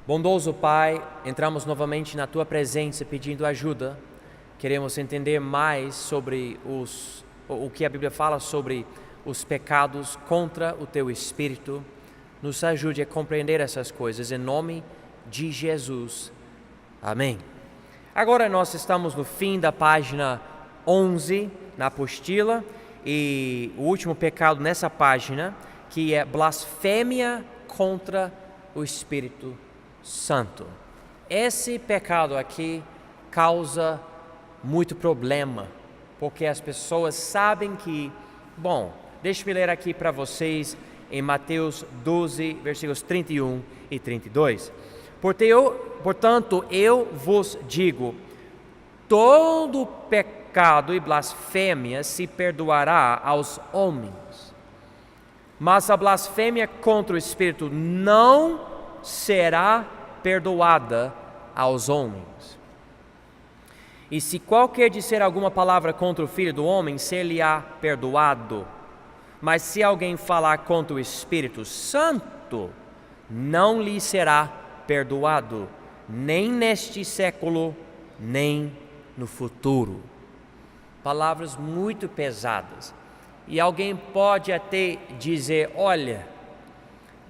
Bondoso Pai, entramos novamente na Tua presença pedindo ajuda. Queremos entender mais sobre o que a Bíblia fala sobre os pecados contra o Teu Espírito. Nos ajude a compreender essas coisas, em nome de Jesus. Amém. Agora nós estamos no fim da página 11 na apostila e o último pecado nessa página, que é blasfêmia contra o Espírito Santo. Esse pecado aqui causa muito problema, porque as pessoas sabem que, deixa eu ler aqui para vocês em Mateus 12, versículos 31 e 32. Portanto, eu vos digo, todo pecado e blasfêmia se perdoará aos homens, mas a blasfêmia contra o Espírito não será perdoada aos homens. E se qualquer disser alguma palavra contra o Filho do Homem, ser-lhe-á perdoado. Mas se alguém falar contra o Espírito Santo, não lhe será perdoado, nem neste século, nem no futuro. Palavras muito pesadas. E alguém pode até dizer, olha,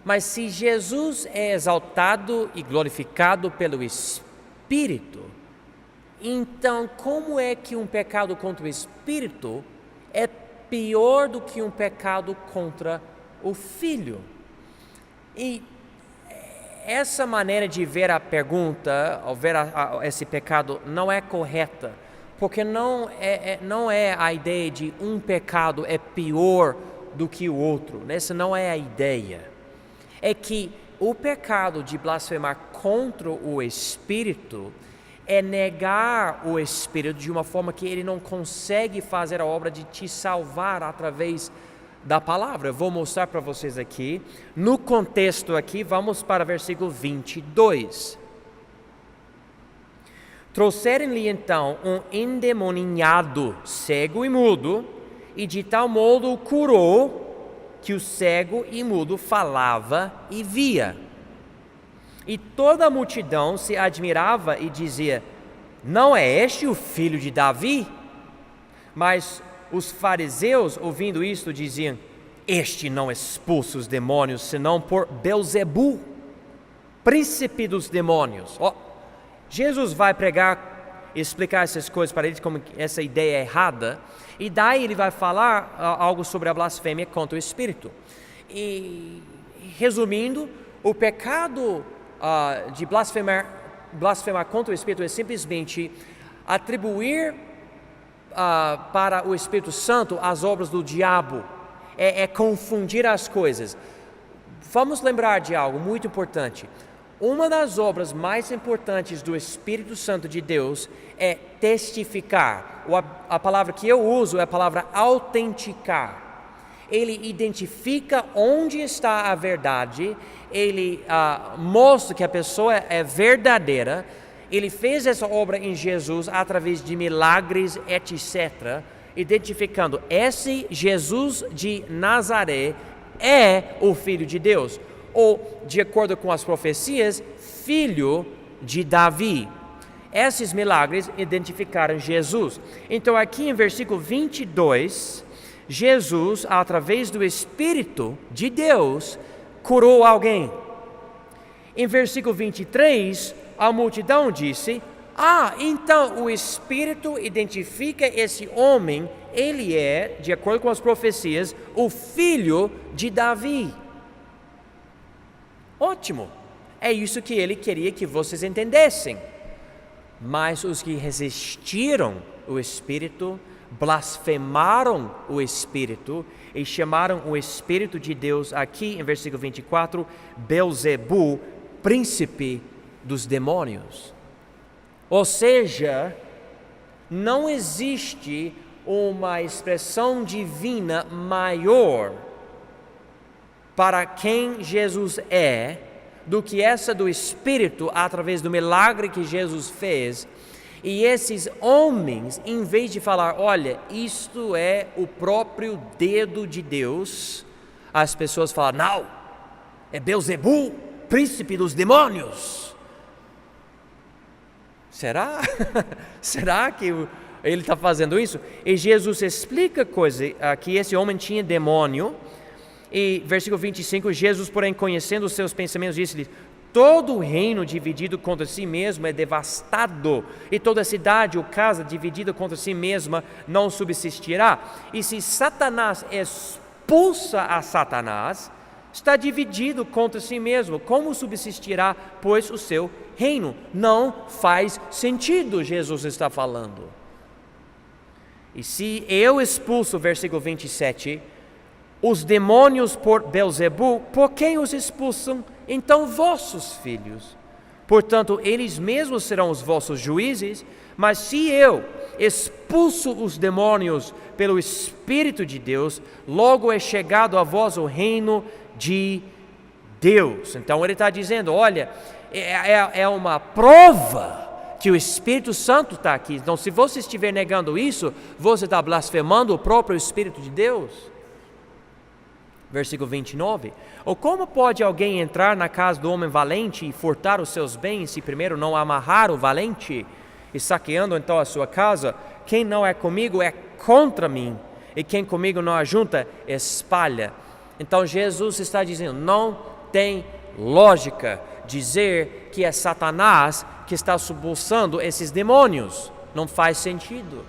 mas se Jesus é exaltado e glorificado pelo Espírito, então como é que um pecado contra o Espírito é pior do que um pecado contra o Filho? E essa maneira de ver a pergunta, ou ver esse pecado, não é correta, porque não é a ideia de um pecado é pior do que o outro. Essa não é a ideia. É que o pecado de blasfemar contra o Espírito é negar o Espírito de uma forma que ele não consegue fazer a obra de te salvar através da palavra. Eu vou mostrar para vocês aqui. No contexto aqui, vamos para o versículo 22. Trouxeram-lhe então um endemoniado, cego e mudo, e de tal modo o curou, que o cego e mudo falava e via. E toda a multidão se admirava e dizia, não é este o filho de Davi? Mas os fariseus, ouvindo isto, diziam, este não expulsa os demônios, senão por Belzebu, príncipe dos demônios. Jesus vai pregar, explicar essas coisas para eles, como essa ideia é errada, e daí ele vai falar algo sobre a blasfêmia contra o Espírito. E, resumindo, o pecado de blasfemar contra o Espírito é simplesmente atribuir para o Espírito Santo as obras do diabo, é confundir as coisas. Vamos lembrar de algo muito importante. Uma das obras mais importantes do Espírito Santo de Deus é testificar. A palavra que eu uso é a palavra autenticar. Ele identifica onde está a verdade, ele mostra que a pessoa é verdadeira. Ele fez essa obra em Jesus através de milagres, etc., identificando esse Jesus de Nazaré é o Filho de Deus, ou, de acordo com as profecias, filho de Davi. Esses milagres identificaram Jesus. Então, aqui em versículo 22, Jesus, através do Espírito de Deus, curou alguém. Em versículo 23, a multidão disse, então o Espírito identifica esse homem, ele é, de acordo com as profecias, o filho de Davi. Ótimo, é isso que ele queria que vocês entendessem. Mas os que resistiram o Espírito, blasfemaram o Espírito e chamaram o Espírito de Deus, aqui em versículo 24, Belzebu, príncipe dos demônios. Ou seja, não existe uma expressão divina maior para quem Jesus é do que essa do Espírito através do milagre que Jesus fez. E esses homens, em vez de falar, olha, isto é o próprio dedo de Deus, as pessoas falam, não, é Belzebu, príncipe dos demônios. Será? Será que ele está fazendo isso? E Jesus explica que esse homem tinha demônio. E versículo 25, Jesus, porém, conhecendo os seus pensamentos, disse-lhe: todo reino dividido contra si mesmo é devastado, e toda cidade ou casa dividida contra si mesma não subsistirá. E se Satanás expulsa a Satanás, está dividido contra si mesmo. Como subsistirá, pois, o seu reino? Não faz sentido, Jesus está falando. E se eu expulso, versículo 27, os demônios por Belzebu, por quem os expulsam? Então vossos filhos. Portanto, eles mesmos serão os vossos juízes. Mas se eu expulso os demônios pelo Espírito de Deus, logo é chegado a vós o reino de Deus. Então ele está dizendo, olha, é uma prova que o Espírito Santo está aqui. Então, se você estiver negando isso, você está blasfemando o próprio Espírito de Deus. Versículo 29, ou como pode alguém entrar na casa do homem valente e furtar os seus bens, se primeiro não amarrar o valente? E saqueando então a sua casa, quem não é comigo é contra mim, e quem comigo não ajunta, espalha. Então Jesus está dizendo, não tem lógica dizer que é Satanás que está expulsando esses demônios, não faz sentido.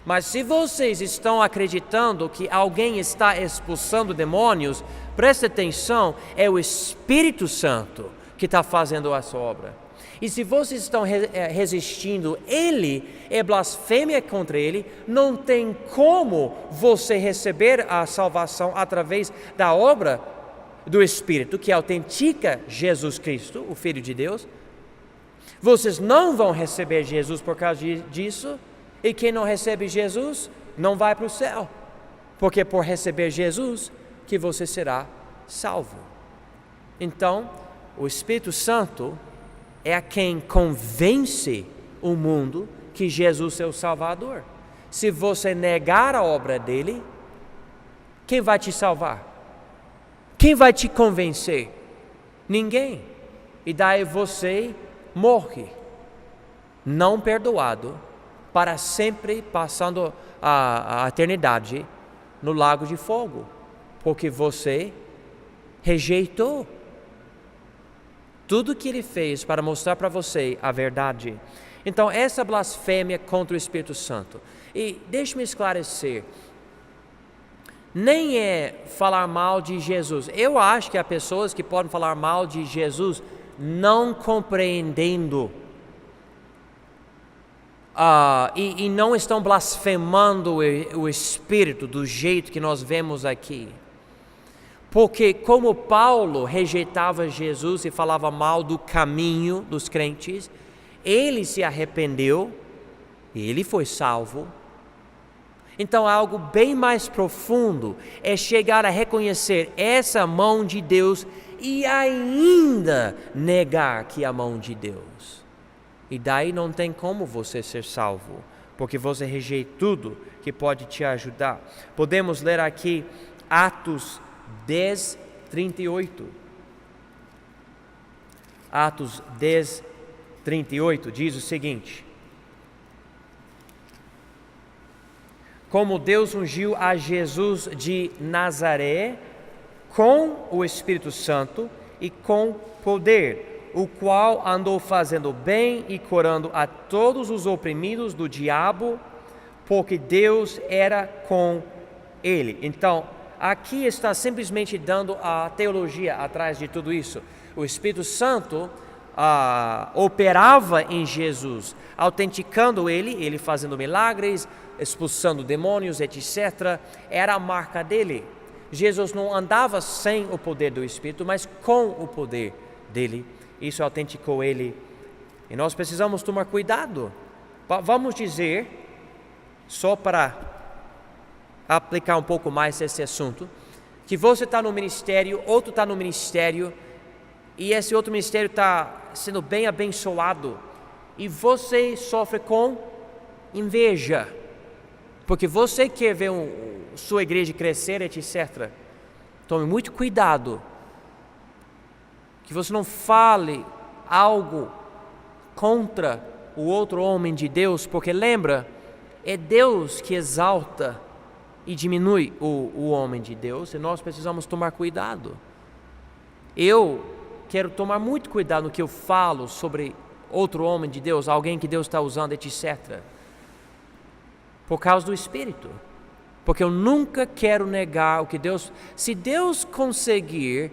Mas se vocês estão acreditando que alguém está expulsando demônios, preste atenção, é o Espírito Santo que está fazendo essa obra. E se vocês estão resistindo, ele é blasfêmia contra ele, não tem como você receber a salvação através da obra do Espírito, que autentica Jesus Cristo, o Filho de Deus. Vocês não vão receber Jesus por causa disso. E quem não recebe Jesus não vai para o céu, porque por receber Jesus que você será salvo. Então, o Espírito Santo é a quem convence o mundo que Jesus é o Salvador. Se você negar a obra dele, quem vai te salvar? Quem vai te convencer? Ninguém. E daí você morre, não perdoado, para sempre passando a eternidade no lago de fogo, porque você rejeitou tudo que ele fez para mostrar para você a verdade. Então essa blasfêmia contra o Espírito Santo. E deixe-me esclarecer, nem é falar mal de Jesus. Eu acho que há pessoas que podem falar mal de Jesus não compreendendo e não estão blasfemando o Espírito do jeito que nós vemos aqui. Porque como Paulo rejeitava Jesus e falava mal do caminho dos crentes, ele se arrependeu, ele foi salvo. Então algo bem mais profundo é chegar a reconhecer essa mão de Deus e ainda negar que é a mão de Deus. E daí não tem como você ser salvo, porque você rejeita tudo que pode te ajudar. Podemos ler aqui Atos 10, 38. Atos 10, 38 diz o seguinte: como Deus ungiu a Jesus de Nazaré com o Espírito Santo e com poder, o qual andou fazendo bem e curando a todos os oprimidos do diabo, porque Deus era com ele. Então, aqui está simplesmente dando a teologia atrás de tudo isso. O Espírito Santo operava em Jesus, autenticando ele fazendo milagres, expulsando demônios, etc. Era a marca dele. Jesus não andava sem o poder do Espírito, mas com o poder dele. Isso autenticou ele. E nós precisamos tomar cuidado. Vamos dizer, só para aplicar um pouco mais esse assunto, que você está no ministério, outro está no ministério, e esse outro ministério está sendo bem abençoado, e você sofre com inveja, porque você quer ver sua igreja crescer, etc. Tome muito cuidado que você não fale algo contra o outro homem de Deus, porque lembra, é Deus que exalta e diminui o homem de Deus, e nós precisamos tomar cuidado. Eu quero tomar muito cuidado no que eu falo sobre outro homem de Deus, alguém que Deus está usando, etc. Por causa do Espírito. Porque eu nunca quero negar o que Deus... Se Deus conseguir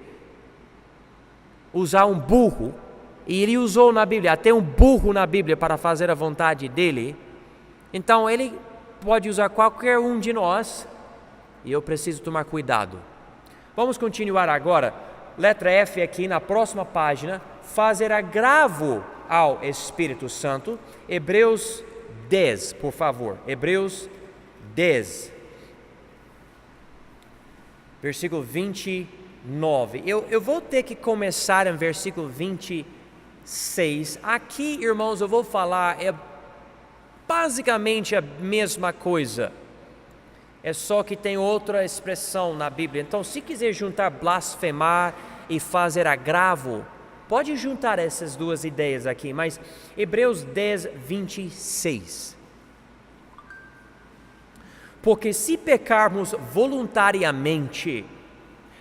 usar um burro, e Ele usou na Bíblia, até um burro na Bíblia para fazer a vontade dEle, então Ele pode usar qualquer um de nós, e eu preciso tomar cuidado. Vamos continuar agora. Letra F aqui na próxima página, fazer agravo ao Espírito Santo. Hebreus 10, por favor. Hebreus 10, versículo 29. Eu vou ter que começar em versículo 26. Aqui, irmãos, eu vou falar, basicamente a mesma coisa. É só que tem outra expressão na Bíblia. Então, se quiser juntar blasfemar e fazer agravo, pode juntar essas duas ideias aqui. Mas Hebreus 10, 26. Porque se pecarmos voluntariamente,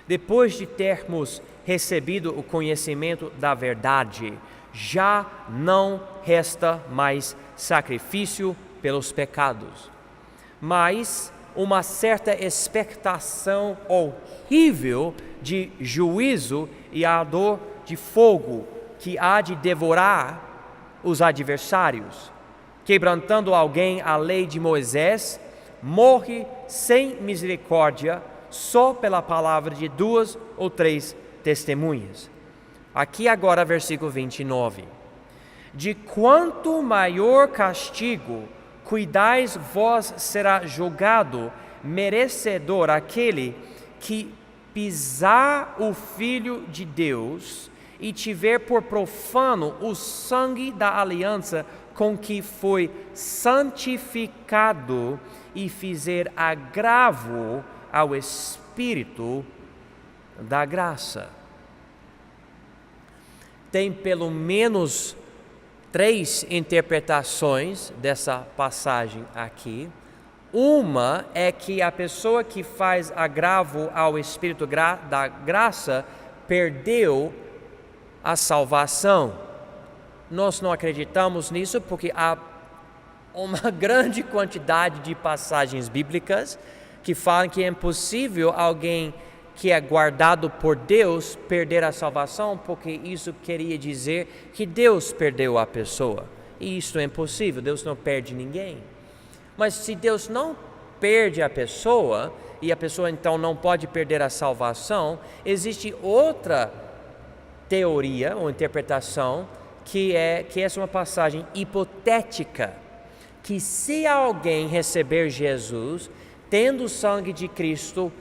depois de termos recebido o conhecimento da verdade, já não resta mais sacrifício pelos pecados, mas uma certa expectação horrível de juízo e ardor de fogo que há de devorar os adversários. Quebrantando alguém a lei de Moisés, morre sem misericórdia só pela palavra de 2 ou 3 testemunhas. Aqui agora versículo 29. De quanto maior castigo cuidais vós será julgado, merecedor aquele que pisar o Filho de Deus e tiver por profano o sangue da aliança com que foi santificado e fizer agravo ao Espírito da graça. Tem pelo menos 3 interpretações dessa passagem aqui. Uma é que a pessoa que faz agravo ao Espírito da graça perdeu a salvação. Nós não acreditamos nisso porque há uma grande quantidade de passagens bíblicas que falam que é impossível alguém que é guardado por Deus perder a salvação, porque isso queria dizer que Deus perdeu a pessoa. E isso é impossível, Deus não perde ninguém. Mas se Deus não perde a pessoa, e a pessoa então não pode perder a salvação, existe outra teoria ou interpretação que essa é uma passagem hipotética, que se alguém receber Jesus, tendo o sangue de Cristo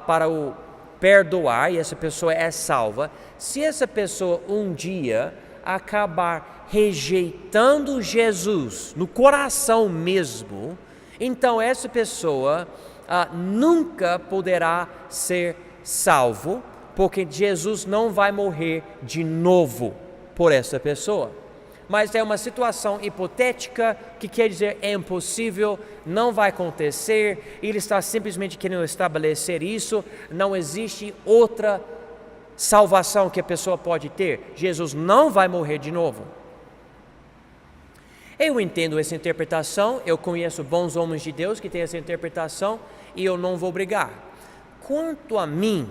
para o perdoar, e essa pessoa é salva, se essa pessoa um dia acabar rejeitando Jesus no coração mesmo, então essa pessoa nunca poderá ser salvo, porque Jesus não vai morrer de novo por essa pessoa. Mas é uma situação hipotética, que quer dizer é impossível, não vai acontecer, ele está simplesmente querendo estabelecer isso, não existe outra salvação que a pessoa pode ter, Jesus não vai morrer de novo. Eu entendo essa interpretação, eu conheço bons homens de Deus que têm essa interpretação, e eu não vou brigar. Quanto a mim,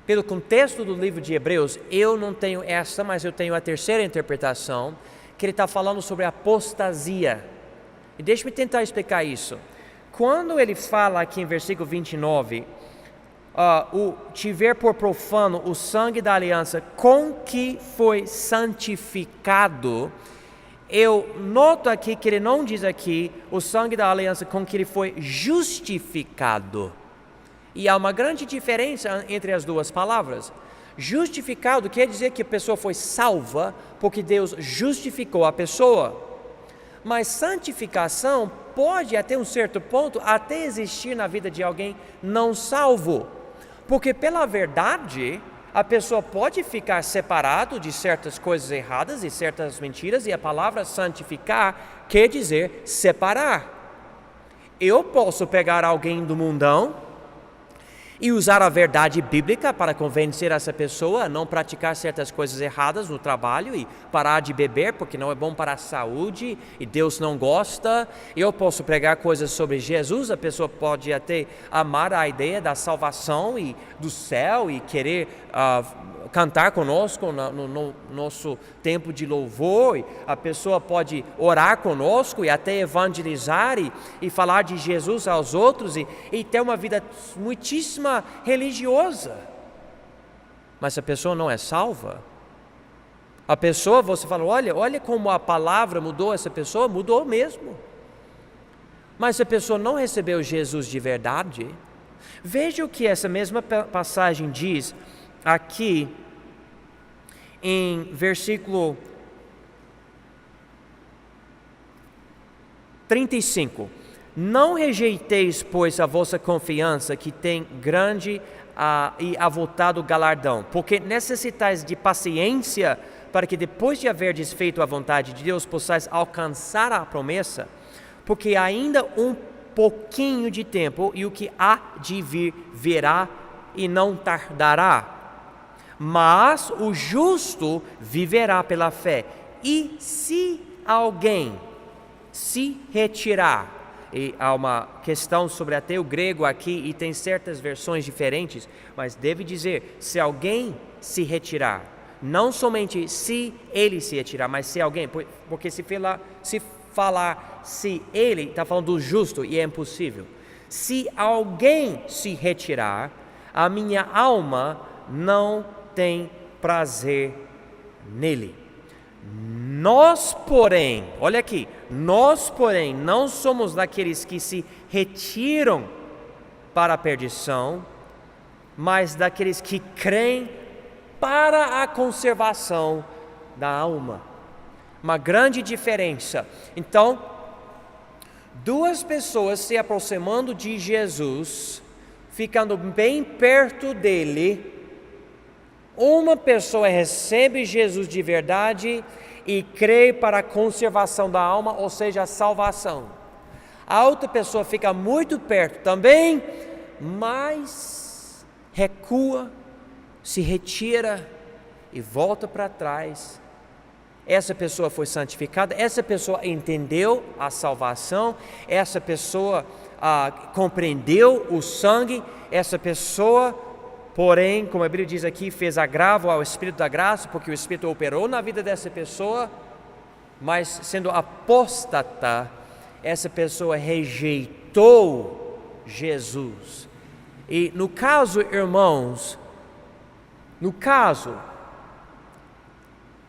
pelo contexto do livro de Hebreus, eu não tenho essa, mas eu tenho a terceira interpretação, que ele está falando sobre apostasia. E deixe-me tentar explicar isso. Quando ele fala aqui em versículo 29, tiver por profano o sangue da aliança com que foi santificado, eu noto aqui que ele não diz aqui o sangue da aliança com que ele foi justificado. E há uma grande diferença entre as duas palavras. Justificado quer dizer que a pessoa foi salva porque Deus justificou a pessoa. Mas santificação pode, até um certo ponto, até existir na vida de alguém não salvo. Porque pela verdade, a pessoa pode ficar separado de certas coisas erradas e certas mentiras, e a palavra santificar quer dizer separar. Eu posso pegar alguém do mundão e usar a verdade bíblica para convencer essa pessoa a não praticar certas coisas erradas no trabalho e parar de beber porque não é bom para a saúde e Deus não gosta. Eu posso pregar coisas sobre Jesus, a pessoa pode até amar a ideia da salvação e do céu e querer cantar conosco no nosso tempo de louvor, e a pessoa pode orar conosco e até evangelizar e falar de Jesus aos outros e ter uma vida muitíssima religiosa. Mas a pessoa não é salva. A pessoa, você fala, olha como a palavra mudou essa pessoa, mudou mesmo. Mas a pessoa não recebeu Jesus de verdade. Veja o que essa mesma passagem diz aqui em versículo 35. Não rejeiteis, pois, a vossa confiança, que tem grande e avultado galardão, porque necessitais de paciência, para que depois de haverdes feito a vontade de Deus, possais alcançar a promessa, porque ainda um pouquinho de tempo, e o que há de vir virá e não tardará. Mas o justo viverá pela fé. E se alguém se retirar, e há uma questão sobre até o grego aqui, e tem certas versões diferentes, mas deve dizer, se alguém se retirar, não somente se ele se retirar, mas se alguém, porque se falar se ele, está falando do justo, e é impossível. Se alguém se retirar, a minha alma não tem prazer nele. Nós, porém, olha aqui, nós, porém, não somos daqueles que se retiram para a perdição, mas daqueles que creem para a conservação da alma. Uma grande diferença. Então, duas pessoas se aproximando de Jesus, ficando bem perto dele. Uma pessoa recebe Jesus de verdade e crê para a conservação da alma, ou seja, a salvação. A outra pessoa fica muito perto também, mas recua, se retira e volta para trás. Essa pessoa foi santificada, essa pessoa entendeu a salvação, essa pessoa compreendeu o sangue, essa pessoa, porém, como a Bíblia diz aqui, fez agravo ao Espírito da graça, porque o Espírito operou na vida dessa pessoa, mas sendo apóstata, essa pessoa rejeitou Jesus. E no caso, irmãos,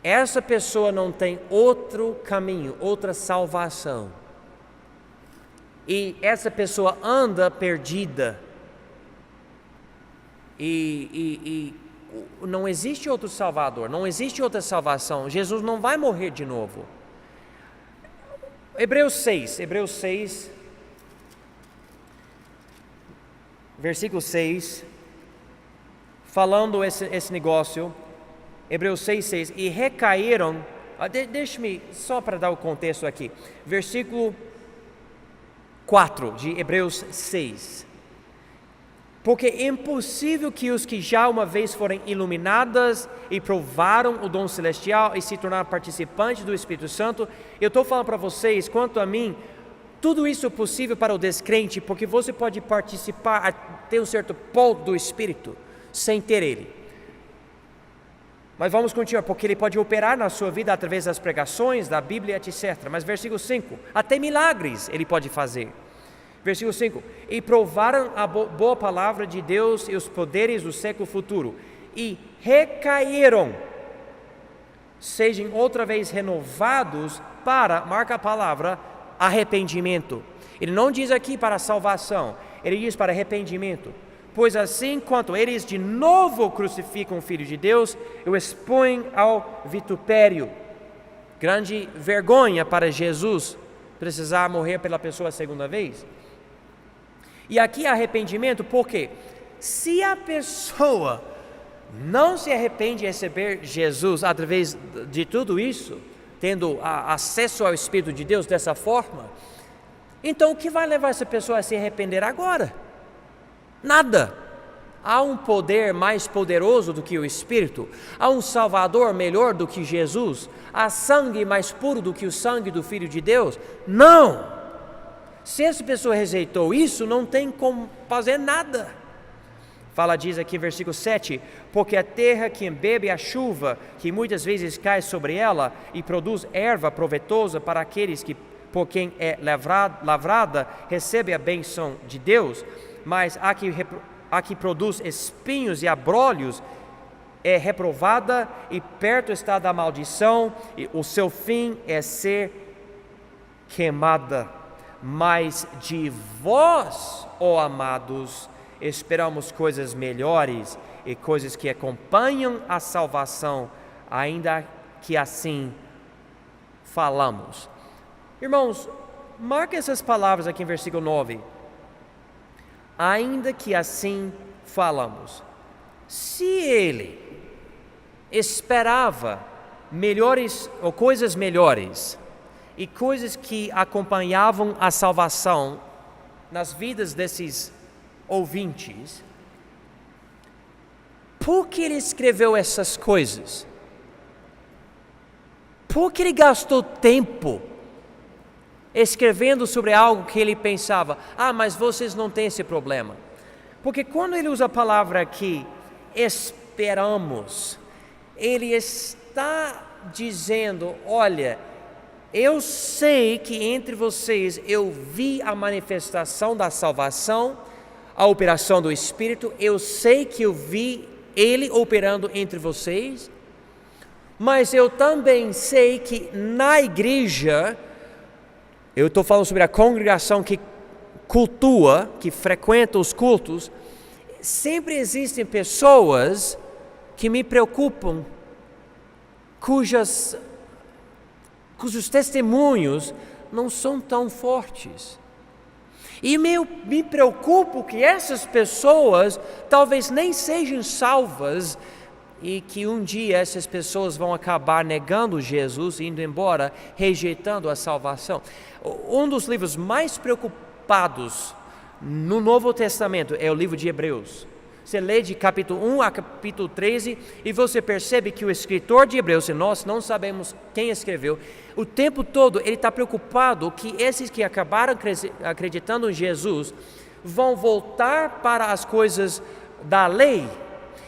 essa pessoa não tem outro caminho, outra salvação. E essa pessoa anda perdida. E não existe outro Salvador, não existe outra salvação. Jesus não vai morrer de novo. Hebreus 6, versículo 6, falando esse negócio, Hebreus 6, e recaíram, deixe-me só para dar o contexto aqui, versículo 4 de Hebreus 6. Porque é impossível que os que já uma vez forem iluminados e provaram o dom celestial e se tornaram participantes do Espírito Santo, eu estou falando para vocês, quanto a mim, tudo isso é possível para o descrente, porque você pode participar até um certo ponto do Espírito, sem ter ele. Mas vamos continuar, porque ele pode operar na sua vida através das pregações, da Bíblia, etc. Mas versículo 5, até milagres ele pode fazer. Versículo 5, e provaram a boa palavra de Deus e os poderes do século futuro, e recaíram, sejam outra vez renovados para, marca a palavra, arrependimento. Ele não diz aqui para salvação, ele diz para arrependimento. Pois assim, quanto eles de novo crucificam o Filho de Deus, o expõem ao vitupério. Grande vergonha para Jesus precisar morrer pela pessoa a segunda vez. E aqui arrependimento, porque se a pessoa não se arrepende de receber Jesus através de tudo isso, tendo acesso ao Espírito de Deus dessa forma, então o que vai levar essa pessoa a se arrepender agora? Nada. Há um poder mais poderoso do que o Espírito, há um Salvador melhor do que Jesus, há sangue mais puro do que o sangue do Filho de Deus? Não! Se essa pessoa rejeitou isso, não tem como fazer nada. Diz aqui versículo 7, porque a terra que embebe a chuva, que muitas vezes cai sobre ela, e produz erva proveitosa para aqueles que, por quem é lavrada, recebe a bênção de Deus, mas a que produz espinhos e abrolhos é reprovada, e perto está da maldição, e o seu fim é ser queimada. Mas de vós, ó amados, esperamos coisas melhores e coisas que acompanham a salvação, ainda que assim falamos. Irmãos, marque essas palavras aqui em versículo 9. Ainda que assim falamos. Se ele esperava melhores ou coisas melhores e coisas que acompanhavam a salvação nas vidas desses ouvintes, por que ele escreveu essas coisas? Por que ele gastou tempo escrevendo sobre algo que ele pensava, mas vocês não têm esse problema? Porque quando ele usa a palavra aqui, esperamos, ele está dizendo, olha, eu sei que entre vocês eu vi a manifestação da salvação, a operação do Espírito, eu sei que eu vi Ele operando entre vocês, mas eu também sei que na igreja, eu estou falando sobre a congregação que cultua, que frequenta os cultos, sempre existem pessoas que me preocupam, cujos testemunhos não são tão fortes. E me preocupo que essas pessoas talvez nem sejam salvas e que um dia essas pessoas vão acabar negando Jesus, indo embora, rejeitando a salvação. Um dos livros mais preocupados no Novo Testamento é o livro de Hebreus. Você lê de capítulo 1 a capítulo 13 e você percebe que o escritor de Hebreus, e nós não sabemos quem escreveu, o tempo todo ele está preocupado que esses que acabaram acreditando em Jesus vão voltar para as coisas da lei.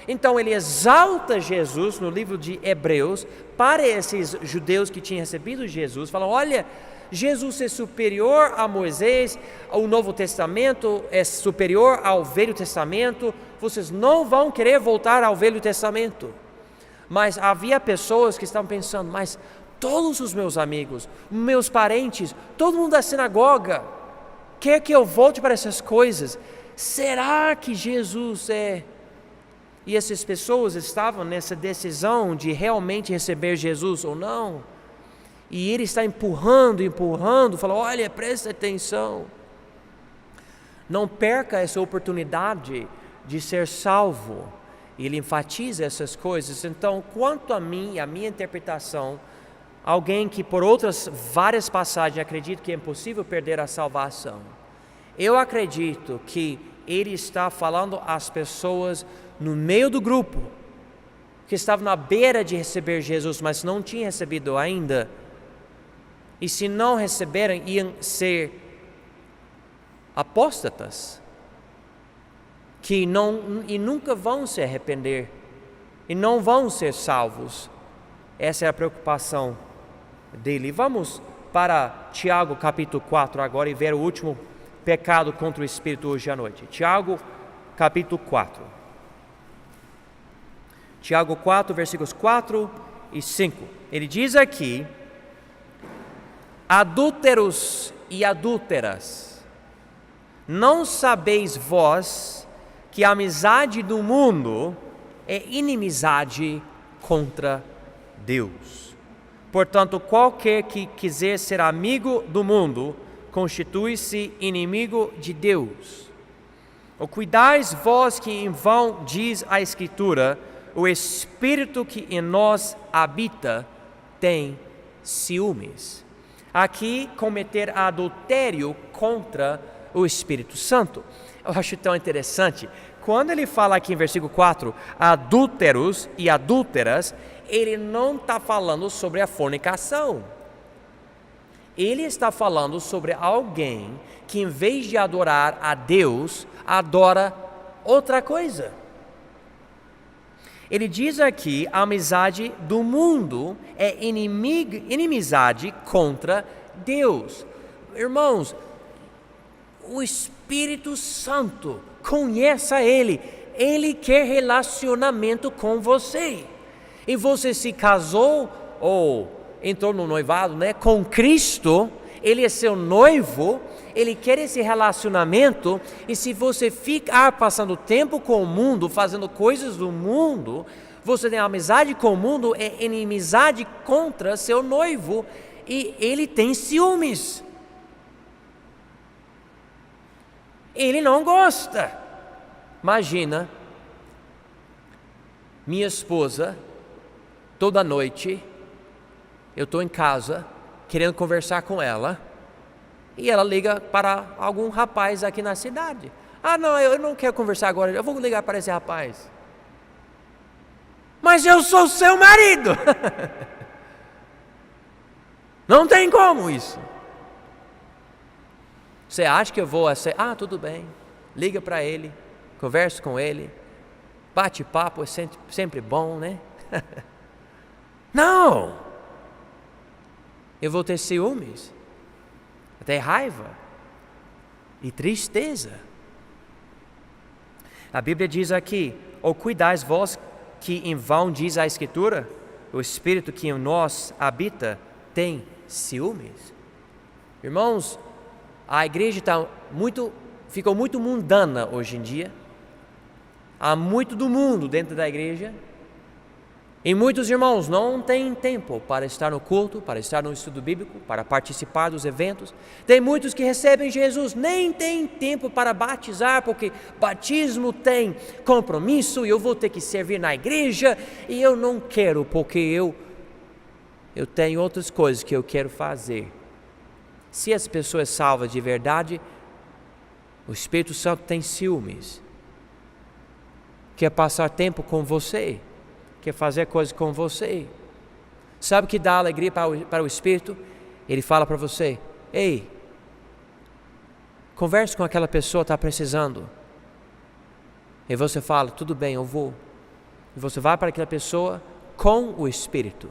Então ele exalta Jesus no livro de Hebreus para esses judeus que tinham recebido Jesus, falam, olha, Jesus é superior a Moisés, o Novo Testamento é superior ao Velho Testamento, vocês não vão querer voltar ao Velho Testamento. Mas havia pessoas que estavam pensando, mas todos os meus amigos, meus parentes, todo mundo da sinagoga, quer que eu volte para essas coisas? Será que Jesus é? E essas pessoas estavam nessa decisão de realmente receber Jesus ou não. E ele está empurrando, falou, olha, presta atenção. Não perca essa oportunidade de ser salvo. Ele enfatiza essas coisas. Então, quanto a mim e a minha interpretação, alguém que por outras várias passagens acredita que é impossível perder a salvação, eu acredito que ele está falando às pessoas no meio do grupo, que estavam na beira de receber Jesus, mas não tinham recebido ainda. E se não receberem, iam ser apóstatas, que nunca vão se arrepender, e não vão ser salvos. Essa é a preocupação dele. Vamos para Tiago capítulo 4 agora e ver o último pecado contra o Espírito hoje à noite. Tiago capítulo 4. Tiago 4, versículos 4 e 5. Ele diz aqui, adúlteros e adúlteras, não sabeis vós que a amizade do mundo é inimizade contra Deus? Portanto, qualquer que quiser ser amigo do mundo, constitui-se inimigo de Deus. Ou cuidais vós que em vão diz a Escritura, o Espírito que em nós habita tem ciúmes. Aqui, cometer adultério contra o Espírito Santo. Eu acho tão interessante. Quando ele fala aqui em versículo 4, adúlteros e adúlteras, ele não está falando sobre a fornicação. Ele está falando sobre alguém que, em vez de adorar a Deus, adora outra coisa. Ele diz aqui, a amizade do mundo é inimizade contra Deus. Irmãos, o Espírito Santo, conheça Ele. Ele quer relacionamento com você. E você se casou ou entrou no noivado, com Cristo. Ele é seu noivo. Ele quer esse relacionamento. E se você ficar passando tempo com o mundo, fazendo coisas do mundo, você tem amizade com o mundo, é inimizade contra seu noivo. E ele tem ciúmes. Ele não gosta. Imagina, minha esposa, toda noite, eu estou em casa, querendo conversar com ela, e ela liga para algum rapaz aqui na cidade. Não, eu não quero conversar agora, eu vou ligar para esse rapaz. Mas eu sou seu marido. Não tem como isso. Você acha que eu vou aceitar? Tudo bem. Liga para ele, conversa com ele, bate papo, é sempre bom, né? Não! Eu vou ter ciúmes, até raiva e tristeza. A Bíblia diz aqui, ou cuidais vós que em vão diz a Escritura, o Espírito que em nós habita tem ciúmes. Irmãos, a igreja ficou muito mundana hoje em dia. Há muito do mundo dentro da igreja. E muitos irmãos não têm tempo para estar no culto, para estar no estudo bíblico, para participar dos eventos. Tem muitos que recebem Jesus, nem tem tempo para batizar, porque batismo tem compromisso e eu vou ter que servir na igreja e eu não quero, porque eu tenho outras coisas que eu quero fazer. Se as pessoas salvas de verdade, o Espírito Santo tem ciúmes. Quer passar tempo com você, quer fazer coisas com você. Sabe o que dá alegria para o Espírito? Ele fala para você, ei, converse com aquela pessoa que está precisando. E você fala, tudo bem, eu vou. E você vai para aquela pessoa com o Espírito.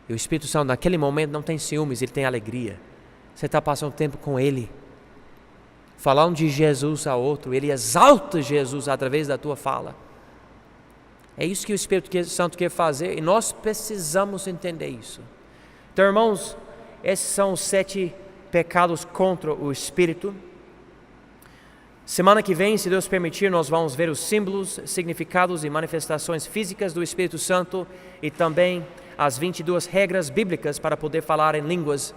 E o Espírito Santo naquele momento não tem ciúmes, ele tem alegria. Você está passando tempo com ele, falando de Jesus a outro, ele exalta Jesus através da tua fala. É isso que o Espírito Santo quer fazer e nós precisamos entender isso. Então, irmãos, esses são os 7 pecados contra o Espírito. Semana que vem, se Deus permitir, nós vamos ver os símbolos, significados e manifestações físicas do Espírito Santo e também as 22 regras bíblicas para poder falar em línguas